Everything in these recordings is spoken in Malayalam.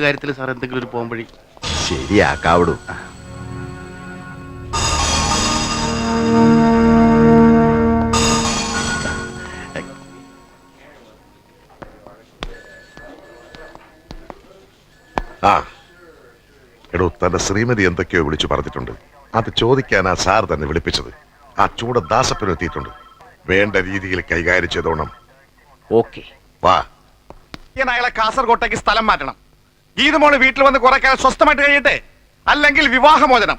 കാര്യത്തിൽ സാർ എന്തെങ്കിലും ഒരു പോംവഴി ശരിയാക്കാവിടും. ആ എടോ, തന്റെ ശ്രീമതി എന്തൊക്കെയോ വിളിച്ചു പറഞ്ഞിട്ടുണ്ട്. അത് ചോദിക്കാനാ സാർ തന്നെ വിളിപ്പിച്ചത്. ആ ചൂട് ദാസപ്പനും എത്തിയിട്ടുണ്ട്. വേണ്ട രീതിയിൽ കൈകാര്യം ചെയ്തോണം. ഓക്കെ, വാ. അയാളെ കാസർകോട്ടേക്ക് സ്ഥലം മാറ്റണം. ഗീതുമോള് വീട്ടിൽ വന്ന് കുറെ കാലം സ്വസ്ഥമായിട്ട് കഴിയട്ടെ, അല്ലെങ്കിൽ വിവാഹമോചനം.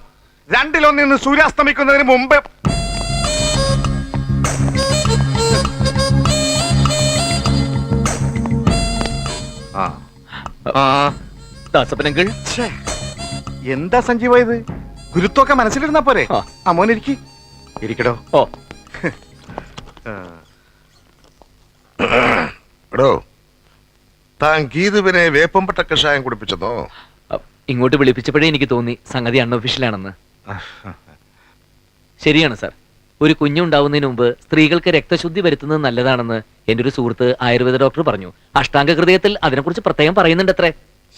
രണ്ടിലൊന്നിന്ന് സൂര്യാസ്തമിക്കുന്നതിന് മുമ്പ്. ദാസപ്പനങ്കിൾ, എന്താ സഞ്ജീവ ഇത്? ഗുരുത്വമൊക്കെ മനസ്സിലിരുന്നാ പോരെ? അമ്മോനിരിക്കി ഇരിക്കടോ. ഓ എടോ, താൻ ഗീതുവിനെ വേപ്പമ്പട്ട കഷായം കുടിപ്പിച്ചതോ? ഇങ്ങോട്ട് വിളിപ്പിച്ചപ്പോഴേ എനിക്ക് തോന്നി സംഗതി അൺഒഫീഷ്യലാണെന്ന്. ശരിയാണ് സാർ, ഒരു കുഞ്ഞുണ്ടാവുന്നതിന് മുമ്പ് സ്ത്രീകൾക്ക് രക്തശുദ്ധി വരുത്തുന്നത് നല്ലതാണെന്ന് എന്റെ ഒരു സുഹൃത്ത് ആയുർവേദ ഡോക്ടർ പറഞ്ഞു. അഷ്ടാംഗ ഹൃദയത്തിൽ അതിനെക്കുറിച്ച് പ്രത്യേകം പറയുന്നുണ്ട് അത്രേ.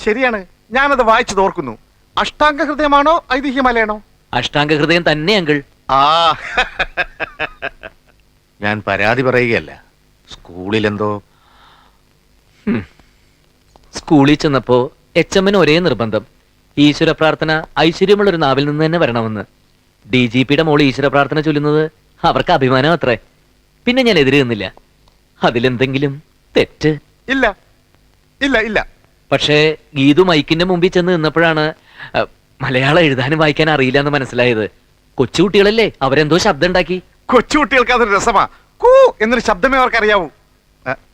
ശരിയാണ്, ഞാനത് വായിച്ചു തോർക്കുന്നു. അഷ്ടാംഗ ഹൃദയമാണോ ഐതിഹ്യമലയാണോ? അഷ്ടാംഗ ഹൃദയം തന്നെ അങ്കിൾ. ആ ഞാൻ പരാതി പറയുകയല്ല. സ്കൂളിലെന്തോ സ്കൂളിൽ ചെന്നപ്പോ HMന് ഒരേ നിർബന്ധം, ഈശ്വര പ്രാർത്ഥന ഐശ്വര്യമുള്ള ഒരു നാവിൽ നിന്ന് തന്നെ വരണമെന്ന്. DGPയുടെ മോള് ഈശ്വര പ്രാർത്ഥന ചൊല്ലുന്നത് അവർക്ക് അഭിമാനം അത്രേ. പിന്നെ ഞാൻ എതിരെ നിന്നില്ല. അതിലെന്തെങ്കിലും തെറ്റ്? ഇല്ല ഇല്ല ഇല്ല. പക്ഷേ ഗീതു മൈക്കിന്റെ മുമ്പിൽ ചെന്ന് നിന്നപ്പോഴാണ് മലയാളം എഴുതാനും വായിക്കാൻ അറിയില്ല എന്ന് മനസ്സിലായത്. കൊച്ചുകുട്ടികളല്ലേ, അവരെന്തോ ശബ്ദം ഉണ്ടാക്കി. കൊച്ചുകുട്ടികൾക്ക് അതൊരു രസമാ. കൂ എന്നൊരു ശബ്ദമേ അവർക്ക് അറിയാവൂ.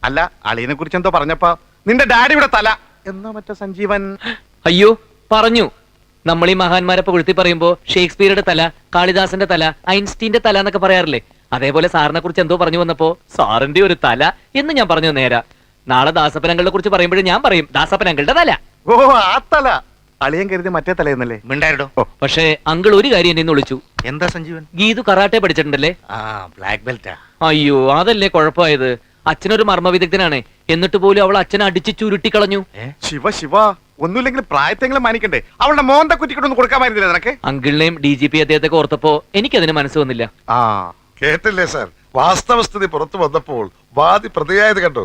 അല്ല, അളിയനെ കുറിച്ച് എന്തോ പറഞ്ഞപ്പോ നിന്റെ ഡാഡിയുടെ തല എന്നോ മറ്റോ സഞ്ജീവൻ. അയ്യോ, പറഞ്ഞു. നമ്മൾ ഈ മഹാന്മാരെ പുകഴ്ത്തി പറയുമ്പോ ഷേക്സ്പിയറുടെ തല, കാളിദാസന്റെ തല, ഐൻസ്റ്റീന്റെ തല എന്നൊക്കെ പറയാറില്ലേ? അതേപോലെ സാറിനെ കുറിച്ച് എന്തോ പറഞ്ഞു വന്നപ്പോ സാറിന്റെ ഒരു തല എന്ന് ഞാൻ പറഞ്ഞു. നേരാ, നാളെ ദാസപ്പനങ്ങളുടെ കുറിച്ച് പറയുമ്പോഴും ഞാൻ പറയും ദാസപ്പനങ്ങളുടെ തല. ഓ, ആ തല. അളിയൻ കരുതി മറ്റേ തലയെന്നല്ലേ? മിണ്ടായിടോ. പക്ഷേ അങ്കിൾ ഒരു കാര്യം എന്നെ വിളിച്ചു. എന്താ സഞ്ജീവൻ? ഗീതു കറാട്ടെ പഠിച്ചിട്ടുണ്ടല്ലേ? ആ, ബ്ലാക്ക് ബെൽറ്റാ. അയ്യോ, അതല്ലേ കുഴപ്പമായത്. അച്ഛനൊരു മർമ്മ വിദഗ്ധനാണ്, എന്നിട്ട് പോലും അവൾ അച്ഛനെ അടിച്ച് ചുരുട്ടിക്കളഞ്ഞു. ശിവ ശിവ, ഒന്നുമില്ലെങ്കിൽ പ്രായത്തെങ്കിലും മാനിക്കണ്ടേ? അവളുടെ മോന്ത കുറ്റിക്കൊണ്ടൊന്നും കൊടുക്കാമായിരുന്നില്ല നിനക്ക്? അങ്കിളിനെയും DGP അദ്ദേഹത്തെ ഓർത്തപ്പോ എനിക്കതിന് മനസ്സ് വന്നില്ല. ആ കേട്ടില്ലേ സാർ, വാസ്തവസ്ഥിതി പുറത്തു വന്നപ്പോൾ വാദി പ്രതിയായത് കണ്ടോ?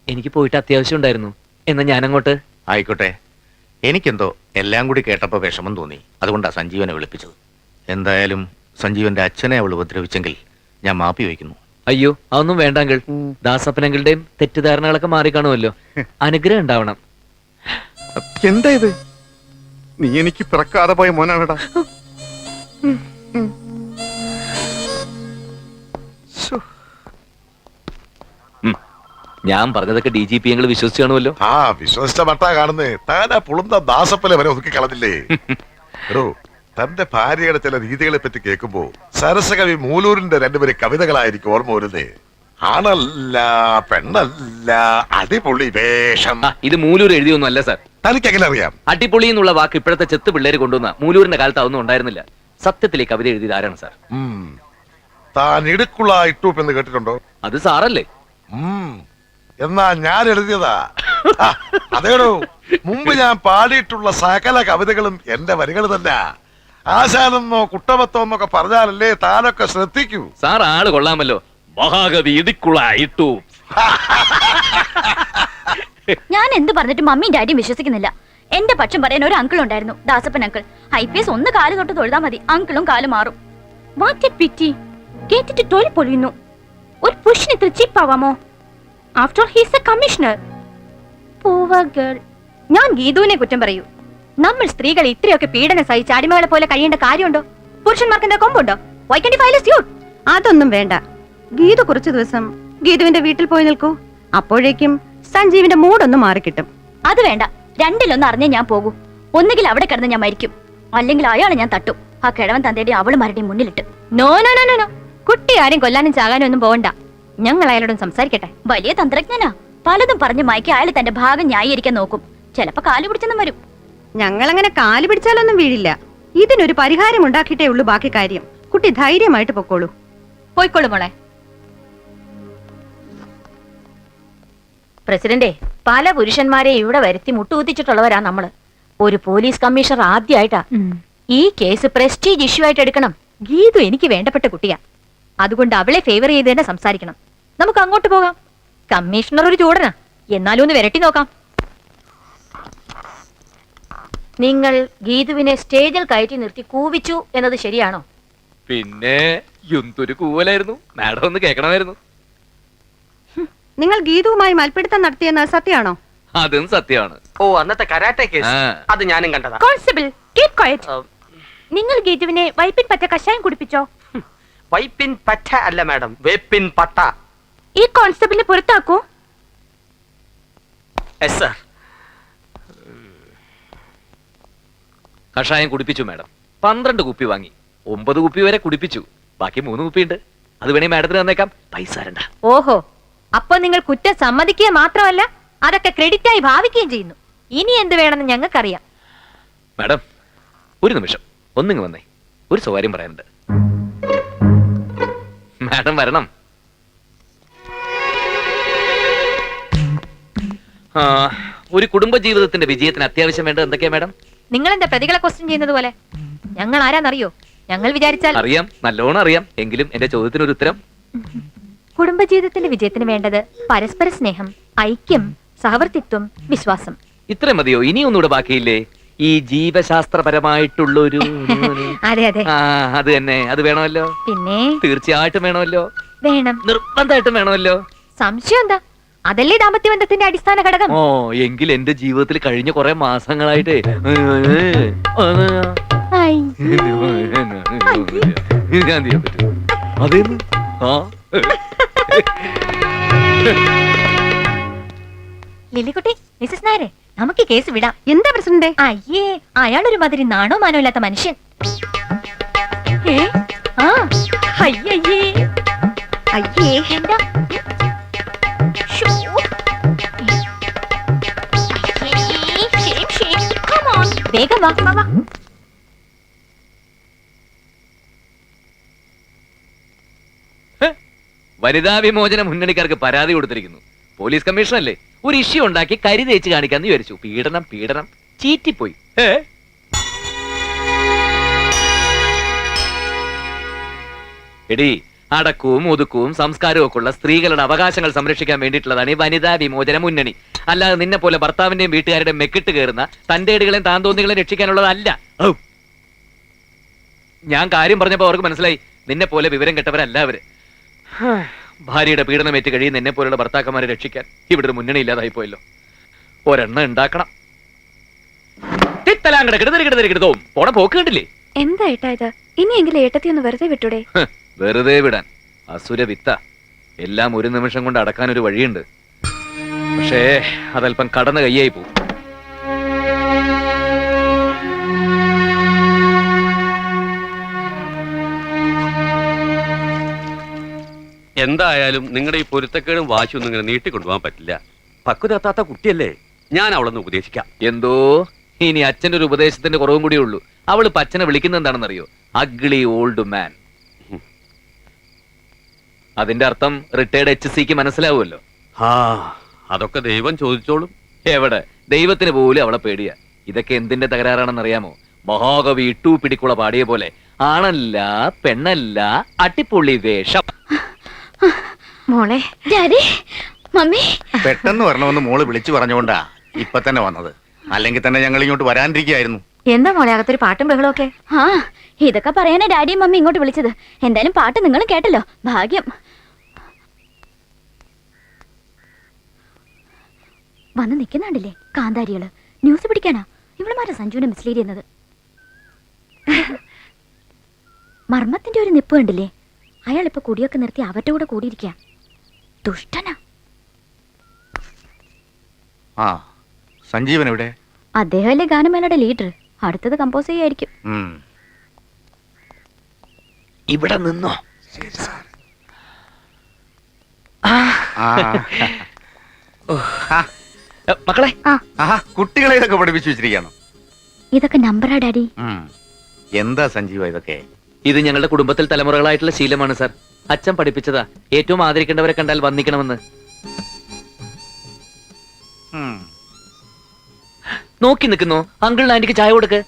എനിക്ക് പോയിട്ട് അത്യാവശ്യം ഉണ്ടായിരുന്നു, എന്നാ ഞാനങ്ങോട്ട്. ആയിക്കോട്ടെ. എനിക്കെന്തോ എല്ലാം കൂടി കേട്ടപ്പോ വിഷമം തോന്നി. അതുകൊണ്ടാ സഞ്ജീവനെ വിളിപ്പിച്ചത്. എന്തായാലും സഞ്ജീവന്റെ അച്ഛനെ അവൾ ഉപദ്രവിച്ചെങ്കിൽ ഞാൻ മാപ്പി വയ്ക്കുന്നു. അയ്യോ, അതൊന്നും വേണ്ട അങ്കിൾ. ദാസപ്പനങ്ങളുടെയും തെറ്റിദ്ധാരണകളൊക്കെ മാറിക്കാണുമല്ലോ. അനുഗ്രഹം ഉണ്ടാവണം. എന്താ ഇത്? നീ എനിക്ക് പിറക്കാതെ പോയ മോനാണടാ. ഞാൻ പറഞ്ഞതൊക്കെ DGP ഞങ്ങൾ വിശ്വസിച്ചു കാണുമല്ലോ. ആ വിശ്വസിച്ച മട്ടാ കാണുന്നേ. താനാ പുളുന്ന ദാസപ്പനെ വരെ ഒതുക്കി കളഞ്ഞില്ലേ? എടോ, തന്റെ ഭാര്യയുടെ ചില രീതികളെ പറ്റി കേൾക്കുമ്പോ സരസകവി മൂലൂരിന്റെ രണ്ടുപേരെ കവിതകളായിരിക്കും ഓർമ്മ വരുന്നേ. ആണല്ല പെണ്ണല്ല, അടിപൊളി വേഷം. ഇത് മൂലൂർ എഴുതിയൊന്നും അല്ല സാർ. തനിക്ക് എങ്ങനെ അറിയാം? അടിപൊളി എന്നുള്ള വാക്ക് ഇപ്പോഴത്തെ ചെത്ത് പിള്ളേര് കൊണ്ടുവന്ന മൂലൂരിന്റെ കാലത്ത് അതൊന്നും ഉണ്ടായിരുന്നില്ല. സത്യത്തിലെ കവിത എഴുതിയത് ആരാണ് സാർ? താൻ ഇടുക്കുള്ള ഇട്ടൂപ്പ് എന്ന് കേട്ടിട്ടുണ്ടോ? അത് സാറല്ലേ? എന്നാ ഞാൻ എഴുതിയതാ. അതേടോ, മുമ്പ് ഞാൻ പാടിയിട്ടുള്ള സകല കവിതകളും എന്റെ വരികൾ തന്നെ. ആശാനെന്നോ കുട്ടമത്തോ എന്നൊക്കെ പറഞ്ഞാലല്ലേ താനൊക്കെ ശ്രദ്ധിക്കൂ. സാർ ആള് കൊള്ളാമല്ലോ. മഹാകവി ഇടുക്കുള്ള ഇട്ടു. ഞാൻ എന്ത് പറഞ്ഞിട്ട് മമ്മിയും ഡാഡിയും വിശ്വസിക്കുന്നില്ല. എന്റെ പക്ഷം പറയാൻ ഒരു അങ്കിൾ ഉണ്ടായിരുന്നു, ദാസപ്പൻ അങ്കിൾ. IPS ഒന്ന് കാല് തൊട്ട് തൊഴുതാ മതി, അങ്കിളും കാല് മാറും. കേട്ടിട്ട് തൊഴിൽ പൊളിയുന്നു. ഒരു പുരുഷന് ഇത്ര ചീപ്പാവാമോ? After all he's a commissioner. Poor girl. ഞാൻ ഗീതുവിനെ കുറ്റം പറയൂ. നമ്മൾ സ്ത്രീകൾ ഇത്രയൊക്കെ പീഡനം സഹിച്ച് അടിമകളെ പോലെ കഴിയേണ്ട കാര്യമുണ്ടോ? പുരുഷന്മാർക്ക് എന്താ കൊമ്പുണ്ടോ? Why can't you file a suit? അതൊന്നും വേണ്ട. ഗീതു കുറച്ചു ദിവസം ഗീതുവിന്റെ വീട്ടിൽ പോയി നിൽക്കൂ. അപ്പോഴേക്കും സഞ്ജീവിന്റെ മൂടൊന്ന് മാറിക്കിട്ടും. അത് വേണ്ട. രണ്ടിലൊന്ന് അറിഞ്ഞേ ഞാൻ പോകൂ. ഒന്നുകിൽ അവിടെ കിടന്ന് ഞാൻ മരിക്കും, അല്ലെങ്കിൽ അയാളെ ഞാൻ തട്ടും. ആ കിഴവൻ തന്തയുടെ അവളുമാരുടെയും മുന്നിലിട്ട്. നോ നോ നോ നോ, കുട്ടി ആരും കൊല്ലാനും ചാകാനും ഒന്നും പോകണ്ട. ഞങ്ങൾ അയാളോടും സംസാരിക്കട്ടെ. വലിയ തന്ത്രജ്ഞനാ. പലതും പറഞ്ഞ് മയക്കി അയാൾ തന്റെ ഭാഗം ന്യായീകരിക്കാൻ നോക്കും. ചിലപ്പോ കാല് പിടിച്ചെന്നും വരും. ഞങ്ങളങ്ങനെ കാല് പിടിച്ചാലൊന്നും വീഴില്ല. ഇതിനൊരു പരിഹാരം ഉണ്ടാക്കിയിട്ടേ ഉള്ളൂ ബാക്കി കാര്യം. കുട്ടി ധൈര്യമായിട്ട് പൊക്കോളൂ. പോയിക്കോളൂ മോളെ. പ്രസിഡന്റെ, പല പുരുഷന്മാരെ ഇവിടെ വരുത്തി മുട്ടുകുത്തിച്ചിട്ടുള്ളവരാ നമ്മള്. ഒരു പോലീസ് കമ്മീഷണർ ആദ്യമായിട്ടാ. ഈ കേസ് പ്രസ്റ്റീജ് ഇഷ്യൂ ആയിട്ട് എടുക്കണം. ഗീതു എനിക്ക് വേണ്ടപ്പെട്ട കുട്ടിയാ, അതുകൊണ്ട് അവളെ ഫേവർ ചെയ്ത് തന്നെ സംസാരിക്കണം. നമുക്ക് അങ്ങോട്ട് പോകാം. കമ്മീഷണർ ഒരു ചൂടനാ, എന്നാലും ഒന്ന് വിരട്ടി നോക്കാം. നിങ്ങൾ ഗീതുവിനെ സ്റ്റേജിൽ കയറ്റി നിർത്തി കൂവിച്ചു എന്നത് ശരിയാണോ? പിന്നെ എന്തൊരു കൂവലായിരുന്നു, മാഡം ഒന്ന് കേൾക്കണമായിരുന്നു. നിങ്ങൾ ഗീതുവുമായി മൽപ്പിടുത്തം നടത്തിയെന്ന് സത്യമാണോ? അതും സത്യമാണ്. ഓ, അന്നത്തെ കരാട്ടെ കേസ്, ആ. അത് ഞാനും കണ്ടതാ. Constable, keep quiet. നിങ്ങൾ ഗീതുവിനെ വൈപ്പിൻ പറ്റ കഷായം കുടിപ്പിച്ചോ? വൈപ്പിൻ പറ്റ അല്ല മാഡം, വേപ്പിൻ പട്ട. ഈ കോൺസ്റ്റബിളിനെ പുറത്താക്കൂ. S sir. കഷായം കുടിപ്പിച്ചു മാഡം. 12 കുപ്പി വാങ്ങി, 9 കുപ്പി വരെ കുടിപ്പിച്ചു. ബാക്കി 3 കുപ്പിയുണ്ട്. അത് വേണേ മാഡത്തിന് തന്നേക്കാം, പൈസ തരണ്ട. ഓഹോ, അപ്പൊ നിങ്ങൾ കുറ്റം സമ്മതിക്കുക മാത്രമല്ല, അതൊക്കെ ക്രെഡിറ്റായി ഭാവിക്കുകയും ചെയ്യുന്നു. ഇനി എന്ത് വേണമെന്ന് ഞങ്ങൾക്കറിയാം. മാഡം, ഒരു നിമിഷം ഒന്നിങ്ങ് വന്നേ, ഒരു സ്വകാര്യം പറയാനുണ്ട്. മാഡം വരണം. ആ, ഒരു കുടുംബ ജീവിതത്തിന്റെ വിജയത്തിന് അത്യാവശ്യം വേണ്ടത് എന്തൊക്കെയാ മാഡം? നിങ്ങൾ എന്താ പ്രതികളെ ക്വസ്റ്റ്യൻ ചെയ്യുന്നത് പോലെ? ഞങ്ങൾ ആരാന്നറിയോ? ഞങ്ങൾ വിചാരിച്ചാൽ അറിയാം, നല്ലോണം അറിയാം. എങ്കിലും എന്റെ ചോദ്യത്തിന് ഒരു ഉത്തരം. കുടുംബജീവിതത്തിന്റെ വിജയത്തിന് വേണ്ടത് പരസ്പര സ്നേഹം, ഐക്യം, സഹവർത്തിത്വം, വിശ്വാസം. ഇത്രയും മതിയോ? ഇനി ഒന്നുകൂടെ ബാക്കിയില്ലേ? ഈ ജീവശാസ്ത്രപരമായിട്ടുള്ളൊരു അതെ അതെ, ആ, അത് തന്നെ, അത് വേണമല്ലോ. പിന്നെ തീർച്ചയായിട്ടും വേണമല്ലോ, വേണം. നിർബന്ധമായിട്ടും വേണമല്ലോ. സംശയം എന്താ? അതല്ലേ ദാമ്പത്യ ബന്ധത്തിന്റെ അടിസ്ഥാന ഘടകം. ഓ, എങ്കിൽ എന്റെ ജീവിതത്തിൽ കഴിഞ്ഞ കുറെ മാസങ്ങളായിട്ടേ ഐ, ഞാൻ ചെയ്യാൻ പറ്റും. അതേന്ന് ആ ലില്ലിക്കുട്ടി, മിസ്സസ് നായരെ, നമുക്ക് കേസ് വിടാം. എന്താ പ്രസിഡന്റെ? അയ്യേ, അയാളൊരു മാതിരി നാണോ മാനോ ഇല്ലാത്ത മനുഷ്യൻ. ഏ? ആ, അയ്യയ്യേ. അയ്യേ, എന്താ? ശ്ശോ. അയ്യേ, shame, shame. Come on. വേഗം വാ, വാ, വാ. വനിതാ വിമോചന മുന്നണിക്കാർക്ക് പരാതി കൊടുത്തിരിക്കുന്നു. പോലീസ് കമ്മീഷണറല്ലേ, ഒരു ഇഷ്യൂ ഉണ്ടാക്കി കരി തേച്ച് കാണിക്കാന്ന് വിചാരിച്ചു. പീഡനം പീഡനം ചീറ്റിപ്പോയി. എടി, അടക്കവും ഒതുക്കവും സംസ്കാരവും ഒക്കെ ഉള്ള സ്ത്രീകളുടെ അവകാശങ്ങൾ സംരക്ഷിക്കാൻ വേണ്ടിയിട്ടുള്ളതാണ് ഈ വനിതാ വിമോചന മുന്നണി. അല്ലാതെ നിന്നെ പോലെ ഭർത്താവിന്റെയും വീട്ടുകാരുടെയും മെക്കിട്ട് കയറുന്ന തന്റെ ഇടകളെയും താന്തോന്നികളെയും രക്ഷിക്കാനുള്ളതല്ല. ഞാൻ കാര്യം പറഞ്ഞപ്പോ അവർക്ക് മനസ്സിലായി, നിന്നെ പോലെ വിവരം കെട്ടവരല്ല അവര്. ഭാര്യയുടെ പീഡനമേറ്റ് കഴിയുന്ന എന്നെ പോലുള്ള ഭർത്താക്കന്മാരെ രക്ഷിക്കാൻ ഇവിടെ ഒരു മുന്നണി ഇല്ലാതായി പോയല്ലോ. ഒരെണ്ണം ഉണ്ടാക്കണം. പോണ പോക്ക് കണ്ടില്ലേ? എന്താ ഏട്ടാ ഇത്? ഇനിയെങ്കിലും ഏട്ടത്തി ഒന്ന് വെറുതെ വിട്ടൂടെ? വെറുതെ വിടാൻ അസുര വിത്ത. എല്ലാം ഒരു നിമിഷം കൊണ്ട് അടക്കാൻ ഒരു വഴിയുണ്ട്. പക്ഷേ അതല്പം കടന്ന കയ്യായി പോകും. എന്തായാലും നിങ്ങളുടെ ഈ പൊരുത്തക്കേടും വാശിയൊന്നും ഇങ്ങനെ നീട്ടിക്കൊണ്ടുപോകാൻ പറ്റില്ല. പക്വതെത്താത്ത കുട്ടിയല്ലേ, ഞാൻ അവളൊന്ന് ഉപദേശിക്കാം. എന്തോ ഇനി അച്ഛന്റെ ഒരു ഉപദേശത്തിന്റെ കുറവും കൂടിയേ ഉള്ളൂ. അവള് പച്ചനെ വിളിക്കുന്ന എന്താണെന്നറിയോ? Ugly old man. അതിന്റെ അർത്ഥം റിട്ടയർഡ് HC മനസ്സിലാവുമല്ലോ. ആ, അതൊക്കെ ദൈവം ചോദിച്ചോളും. എവിടെ? ദൈവത്തിന് പോലും അവളെ പേടിയാ. ഇതൊക്കെ എന്തിന്റെ തകരാറാണെന്ന് അറിയാമോ? മഹാകവി ഇട്ടു പിടിക്കുള പാടിയ പോലെ ആണല്ല പെണ്ണല്ല അട്ടിപ്പുള്ളി വേഷം. മോളെ, ഡാഡി, മമ്മി. പെട്ടെന്ന് വരണമെന്ന് മോള് വിളിച്ചു പറഞ്ഞുകൊണ്ടാ ഇപ്പൊ തന്നെ വന്നത്. അല്ലെങ്കിൽ തന്നെ ഞങ്ങൾ ഇങ്ങോട്ട് വരാനിരിക്കുകയായിരുന്നു. എന്താ മോളെ അകത്തൊരു പാട്ടും ബഹളവും ഒക്കെ? ആ, ഇതൊക്കെ പറയാനാ ഡാഡിയും മമ്മി ഇങ്ങോട്ട് വിളിച്ചത്. എന്തായാലും പാട്ട് നിങ്ങളും കേട്ടല്ലോ, ഭാഗ്യം. വന്ന് നിൽക്കുന്നുണ്ടല്ലേ കാന്താരികള്. ന്യൂസ് പിടിക്കാനാ ഇവളുമാരെ സഞ്ജുവിനെ മിസ്ലീഡ് ചെയ്യുന്നത്. മർമ്മത്തിന്റെ ഒരു നിപ്പ് കണ്ടില്ലേ? അയാൾ ഇപ്പൊ കുടിയൊക്കെ നിർത്തി അവരുടെ കൂടെ കൂടിയിരിക്കുക. ദുഷ്ടനാ. ആ, സഞ്ജീവൻ എവിടെ? അദ്ദേഹമല്ലേ ഗാനമേളയുടെ ലീഡർ. അടുത്തത് കമ്പോസ് ചെയ്യായിരിക്കും. ഇവിടെ നിന്നോ? മക്കളെ, കുട്ടികളെ ഇതൊക്കെ പഠിപ്പിച്ചു വെച്ചിരിക്കണം. ഇതൊക്കെ നമ്പറാ ഡാഡി. എന്താ സഞ്ജീവ ഇതൊക്കെ? ഇത് ഞങ്ങളുടെ കുടുംബത്തിൽ തലമുറകളായിട്ടുള്ള ശീലമാണ് സാർ. അച്ഛൻ പഠിപ്പിച്ചതാ. ഏറ്റവും ആദരിക്കേണ്ടവരെ കണ്ടാൽ വന്ദിക്കണമെന്ന്. നോക്കി നിൽക്കുന്നു. അങ്കിളിന് ആന്റിക്ക് ചായ കൊടുക്ക്.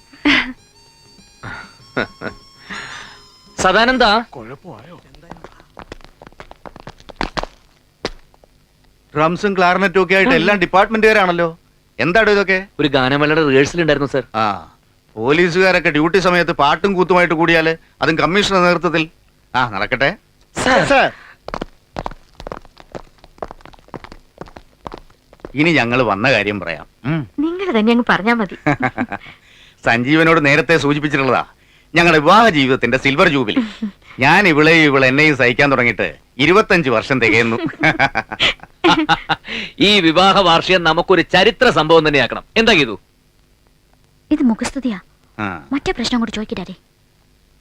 സദാനന്ദ, ഡ്രംസും ക്ലാർനെറ്റും ഒക്കെ ആയിട്ട് എല്ലാം ഡിപ്പാർട്ട്മെന്റുകാരാണല്ലോ. എന്താടോ ഇതൊക്കെ? ഒരു ഗാനമേളയുടെ റിഹേഴ്സൽ ഉണ്ടായിരുന്നു സർ. ആ, പോലീസുകാരൊക്കെ ഡ്യൂട്ടി സമയത്ത് പാട്ടും കൂത്തുമായിട്ട് കൂടിയാല് അതും കമ്മീഷണർ നേതൃത്വത്തിൽ. ആ, നടക്കട്ടെ. ഇനി ഞങ്ങൾ വന്ന കാര്യം പറയാം. നിങ്ങൾ തന്നെ അങ്ങ് പറഞ്ഞാ മതി. സഞ്ജീവനോട് നേരത്തെ സൂചിപ്പിച്ചിട്ടുള്ളതാ ഞങ്ങളുടെ വിവാഹ ജീവിതത്തിന്റെ സിൽവർ ജൂബിലി. ഞാൻ ഇവളെ എന്നെയും സഹിക്കാൻ തുടങ്ങിയിട്ട് 25 വർഷം തികയുന്നു. ഈ വിവാഹ വാർഷികം നമുക്കൊരു ചരിത്ര സംഭവം തന്നെയാക്കണം. എന്താ ചെയ്തു? ഇത് മുഖസ്തുതിയാ. ആ, മറ്റേ പ്രശ്നം കൂടി ചോദിക്കട്ടെ.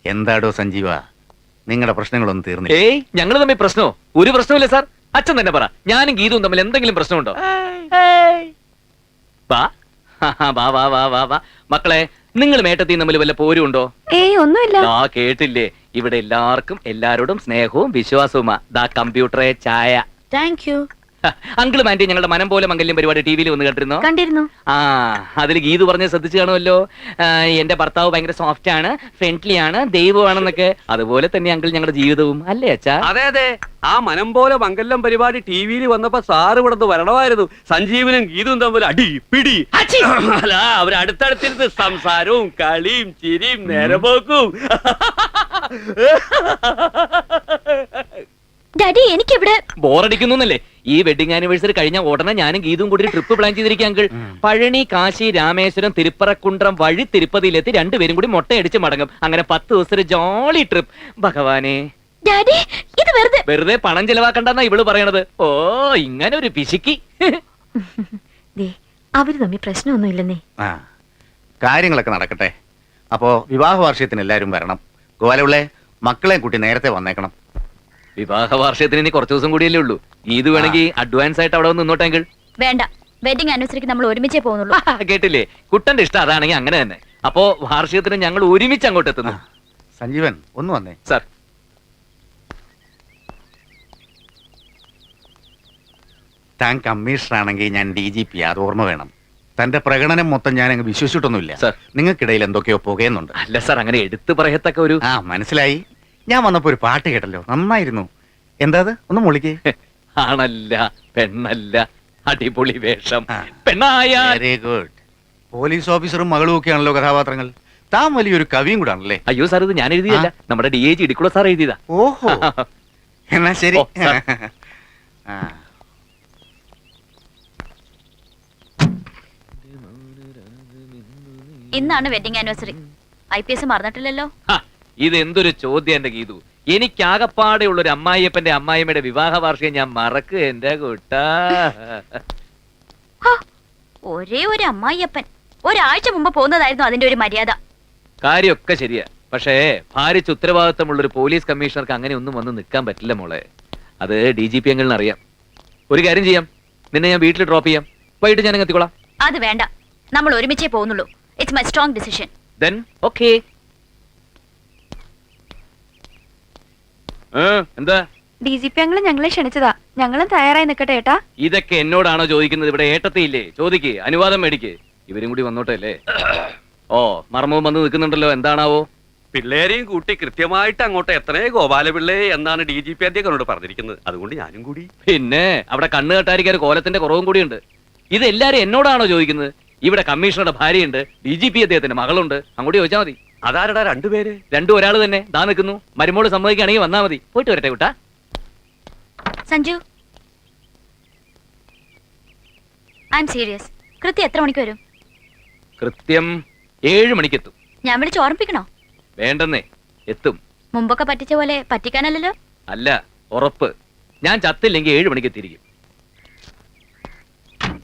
എന്താടോ സഞ്ജീവ, നിങ്ങളുടെ പ്രശ്നങ്ങളൊന്നും തീർന്നില്ല? ഏയ്, ഞങ്ങൾ തമ്മിൽ പ്രശ്നമോ? ഒരു പ്രശ്നമില്ല സാർ. അച്ഛൻ തന്നെ പറ, ഞാനും ഗീതവും തമ്മിൽ എന്തെങ്കിലും പ്രശ്നമുണ്ടോ? വാ വാ വാ വാ വാ വാ. മക്കളെ, നിങ്ങൾ മേട്ടത്തി തമ്മിൽ വല്ല പോരും ഉണ്ടോ? ഏയ് ഒന്നുമില്ല. ദാ കേട്ടില്ലേ, ഇവിടെ എല്ലാവർക്കും എല്ലാരോടും സ്നേഹവും വിശ്വാസവുമാ. ദാ കമ്പ്യൂട്ടറെ ചായ. Thank you. അങ്കിളും ആന്റി ഞങ്ങളുടെ മനം പോലെ മംഗല്യം പരിപാടി ടി വിയിൽ വന്ന് കണ്ടിരുന്നോ? കണ്ടിരുന്നു. ആ, അതിൽ ഗീതു പറഞ്ഞ് ശ്രദ്ധിച്ചു കാണുമല്ലോ. എന്റെ ഭർത്താവ് ഭയങ്കര സോഫ്റ്റ് ആണ്, ഫ്രണ്ട്ലി ആണ്, ദൈവമാണെന്നൊക്കെ. അതുപോലെ തന്നെ അങ്കിൾ ഞങ്ങളുടെ ജീവിതവും, അല്ലേ അച്ഛാ? അതെ അതെ, ആ മനം പോലെ മംഗല്യം പരിപാടി ടി വിയിൽ വന്നപ്പോ സാറ് ഇവിടെ വരണമായിരുന്നു. സഞ്ജീവനും ഗീതും തമ്മിൽ അടി പിടി. അല്ല, അവർ അടുത്തടുത്തിരുന്ന് സംസാരവും കളിയും ചിരിയും നേരമ്പോക്കും. ഡാഡി, എനിക്കിവിടെ ബോറടിക്കുന്നല്ലേ? ഈ വെഡിങ് ആനിവേഴ്സറി കഴിഞ്ഞ ഉടനെ ഞാനും ഗീതും കൂടി ട്രിപ്പ് പ്ലാൻ ചെയ്തിരിക്കുക അങ്കിൾ. പഴനി, കാശി, രാമേശ്വരം, തിരുപ്പറക്കുണ്ട്രം വഴി തിരുപ്പതിയിലെത്തി രണ്ടുപേരും കൂടി മുട്ടയടിച്ച് മടങ്ങും. അങ്ങനെ 10 ദിവസത്തെ ജോളി ട്രിപ്പ്. ഭഗവാനെ, ഡാഡി, ഇത് വെറുതെ പണം ചെലവാക്കണ്ടെന്നാ ഇവള് പറയണത്. ഓ, ഇങ്ങനെ ഒരു പിശുക്കി. അവര് തമ്മിൽ പ്രശ്നമൊന്നും ഇല്ലെന്നേ. ആ, കാര്യങ്ങളൊക്കെ നടക്കട്ടെ. അപ്പോ വിവാഹ വാർഷികത്തിന് എല്ലാവരും വരണം. ഗോപാലപിള്ളേ, മക്കളെ കൂട്ടി നേരത്തെ വന്നേക്കണം. വിവാഹ വാർഷികത്തിന് ഇനി കുറച്ച് ദിവസം കൂടിയല്ലേ ഉള്ളൂ. ഗീതു വേണമെങ്കിൽ അഡ്വാൻസ് ആയിട്ട് അവിടെ വന്ന് നിന്നോട്ടെങ്കിൽ. വേണ്ട, വെഡിങ് ആനിവേഴ്സറിക്ക് നമ്മൾ ഒരുമിച്ചേ പോകുന്നുള്ളൂ. കേട്ടില്ലേ, കുട്ടന്റെ ഇഷ്ടം അതാണെങ്കിൽ അങ്ങനെ തന്നെ. അപ്പോ വാർഷികത്തിന് ഞങ്ങൾ ഒരുമിച്ച് അങ്ങോട്ട് എത്തുന്നു. സഞ്ജീവൻ, ഒന്ന് വന്നേ. സാർ, താൻ കമ്മീഷണർ ആണെങ്കിൽ ഞാൻ DGP, അത് ഓർമ്മ വേണം. തന്റെ പ്രകടനം മൊത്തം ഞാൻ അങ്ങ് വിശ്വസിച്ചിട്ടൊന്നുമില്ല. സർ, നിങ്ങൾക്കിടയിൽ എന്തൊക്കെയോ പുകയുന്നുണ്ട്. അല്ല സാർ, അങ്ങനെ എടുത്തു പറയത്തക്ക ഒരു... ആ, മനസ്സിലായി. ഞാൻ വന്നപ്പോ ഒരു പാട്ട് കേട്ടല്ലോ, നന്നായിരുന്നു. എന്താ അത്? ഒന്ന് മുളിക്കേ. ആണല്ല പെണ്ണല്ല, അടിപൊളി വേഷം. ആ. പെണ്ണായ വെരി ഗുഡ്. പോലീസ് ഓഫീസറും മകളും ഒക്കെ ആണല്ലോ കഥാപാത്രങ്ങൾ. താൻ വലിയൊരു കവിയും കൂടെ ആണല്ലേ? അയ്യോ സാർ, ഇത് ഞാൻ എഴുതിയല്ല, നമ്മുടെ DIG ഇടിക്കുള്ള സാർ എഴുതിയതാ. ഓഹോ, എന്നാ ശരി. ഓ, സാർ. ആ. ഇന്നാണ് വെഡിങ് ആനിവേഴ്സറി. IPS മറന്നിട്ടില്ലല്ലോ. ഇത് എന്തൊരു ചോദ്യം എന്റെ ഗീതു. എനിക്കാകപ്പാടെ ഉള്ള ഒരു അമ്മായിയപ്പന്റെ അമ്മായിയമ്മയുടെ വിവാഹ വാർഷികം ഞാൻ മറക്കുക എന്റെ കൂട്ടാ. ഒരേ ഒരു അമ്മായിയപ്പൻ ഒരാഴ്ച മുമ്പ് പോകുന്നതായിരുന്നു അതിന്റെ ഒരു മര്യാദ. കാര്യമൊക്കെ ശരിയാ, പക്ഷേ ഭാരിച്ച ഉത്തരവാദിത്തമുള്ള ഒരു പോലീസ് കമ്മീഷണർക്ക് അങ്ങനെ ഒന്നും വന്ന് നിൽക്കാൻ പറ്റില്ല മോളെ. അത് DGP അങ്കിളിന് അറിയാം. ഒരു കാര്യം ചെയ്യാം, നിന്നെ ഞാൻ വീട്ടിൽ ഡ്രോപ്പ് ചെയ്യാം. വൈകിട്ട് ഞാൻ എത്തിക്കോളാം. അത് വേണ്ട, നമ്മൾ ഒരുമിച്ചേ പോകുന്നുള്ളൂ. It's my strong decision. Then okay. എന്താ? DGP അങ്കിള് ഞങ്ങളെ ക്ഷണിച്ചതാ. ഞങ്ങളും തയ്യാറായി നിൽക്കട്ടെ ഏട്ടാ. ഇതൊക്കെ എന്നോടാണോ ചോദിക്കുന്നത്? ഇവിടെ ഏട്ടത്തിയില്ലേ? ചോദിക്ക്, അനുവാദം മേടിക്ക്. ഇവരും കൂടി വന്നോട്ടെ അല്ലേ? ഓ, മർമ്മവും വന്ന് നിൽക്കുന്നുണ്ടല്ലോ, എന്താണാവോ? പിള്ളേരെയും കൂട്ടി കൃത്യമായിട്ട് അങ്ങോട്ട് എത്രേ ഗോപാലപിള്ളേ എന്നാണ് DGP അദ്ദേഹത്തിനോട് പറഞ്ഞിരിക്കുന്നത്. അതുകൊണ്ട് ഞാനും കൂടി. പിന്നെ അവിടെ കണ്ണ് കെട്ടാരിക്കാൻ ഒരു കോലത്തിന്റെ കുറവും കൂടിയുണ്ട്. ഇത് എല്ലാരും എന്നോടാണോ ചോദിക്കുന്നത്? ഇവിടെ കമ്മീഷണറുടെ ഭാര്യയുണ്ട്, DGP അദ്ദേഹത്തിന്റെ മകളുണ്ട്. അങ്ങോട്ട് ചോദിച്ചാൽ മതി. അതാരടാ രണ്ടുപേര്? രണ്ടും ഒരാൾ തന്നെ. ദാ നിൽക്കുന്നു. മരുമോള് സമ്മതിക്കുകയാണെങ്കിൽ വന്നാ മതി. പോയിട്ട് വരട്ടെ കുട്ടാ. Sanju, I M serious. കൃത്യം എത്ര മണിക്ക് വരും? കൃത്യം 7 മണിക്കെത്തും. ഞാൻ വിളിച്ച് ഓർമ്മിപ്പിക്കണോ? വേണ്ടെന്നേ, എത്തും. മുമ്പൊക്കെ പറ്റിച്ച പോലെ പറ്റിക്കാനല്ലല്ലോ. അല്ല, ഉറപ്പ്. ഞാൻ ചത്തില്ലെങ്കിൽ 7 മണിക്ക് എത്തിയിരിക്കും.